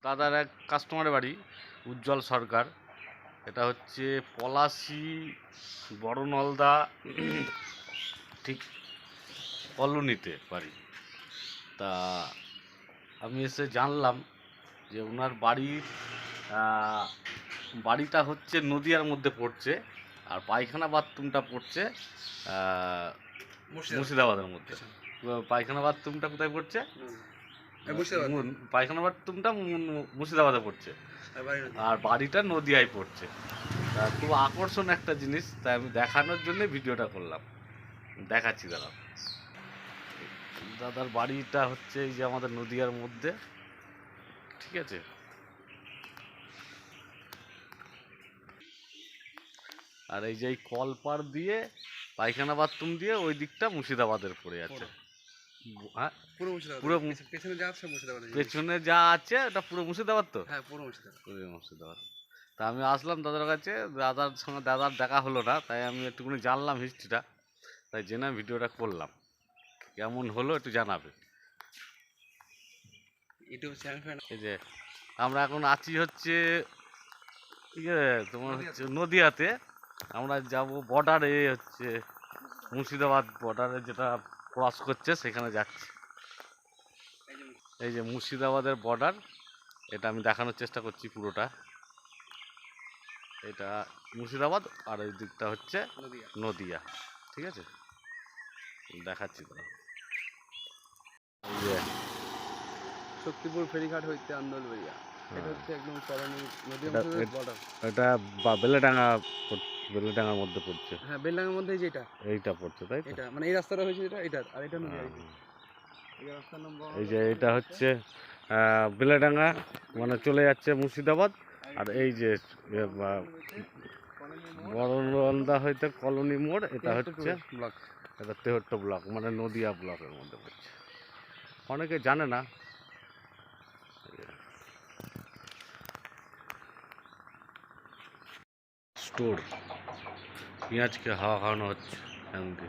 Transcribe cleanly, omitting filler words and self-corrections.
দাদার এক কাস্টমারের বাড়ি, উজ্জ্বল সরকার। এটা হচ্ছে পলাশী বড় নলদা ঠিক কলোনিতে বাড়ি। তা আমি এসে জানলাম যে ওনার বাড়িটা হচ্ছে নদিয়ার মধ্যে পড়ছে, আর পায়খানা বাথরুমটা পড়ছে মুর্শিদাবাদের মধ্যে। পায়খানা বাথরুমটা কোথায় পড়ছে? পায়খানা বাথরুমটা মুর্শিদাবাদে পড়ছে, আর বাড়িটা নদিয়ায় পড়ছে। তা খুব আকর্ষণ একটা জিনিস, তাই আমি দেখানোর জন্য ভিডিওটা করলাম। দেখাচ্ছি দাঁড়াও। দাদার বাড়িটা হচ্ছে এই যে আমাদের নদিয়ার মধ্যে, ঠিক আছে। আর এই যে এই কলপার দিয়ে পায়খানা বাথরুম দিয়ে ওই দিকটা মুর্শিদাবাদের পড়ে আছে। হ্যাঁ, পুরো পেছনে যা আছে ওটা পুরো মুর্শিদাবাদ। তো হ্যাঁ, পুরো মুর্শিদাবাদ। তা আমি আসলাম দাদার কাছে, দাদার সঙ্গে দাদার দেখা হলো না, তাই আমি একটুখানি জানলাম হিস্ট্রিটা, তাই জেনে ভিডিওটা করলাম। কেমন হলো একটু জানাবে। এই যে আমরা এখন আছি হচ্ছে তোমার হচ্ছে নদিয়াতে। আমরা যাব বর্ডারে, হচ্ছে মুর্শিদাবাদ বর্ডারে যেটা ক্রস করছে সেখানে যাচ্ছি। এই যে মুর্শিদাবাদের বর্ডার, এটা আমি দেখানোর চেষ্টা করছি পুরোটা। এটা মুর্শিদাবাদ আর ওই দিকটা হচ্ছে নদিয়া, ঠিক আছে। দেখাচ্ছি তোরা। এই যে শক্তিপুর ফেরিঘাট হইতে আন্দোলবেরিয়া, এটা হচ্ছে একদম কলোনি নদী বর্ডার। এটা বেলেডাঙ্গার মধ্যে পড়ছে। হ্যাঁ, বেলডাঙ্গার মধ্যে যেটা এইটা পড়ছে, তাই তো? এটা মানে এই রাস্তাটা হয়েছে এটা, আর এটা নদী। এই রাস্তার নাম এই যে এটা হচ্ছে বেলেডাঙ্গা, মানে চলে যাচ্ছে মুর্শিদাবাদ। আর এই যে বড়নন্দা হইতে কলোনি মোড়, এটা হচ্ছে ব্লক। এটা 73 ব্লক, মানে নদিয়া ব্লকের মধ্যে পড়ছে। অনেকে জানে না। স্টোর পেঁয়াজকে হাওয়া খাওয়ানো হচ্ছে এমনকি।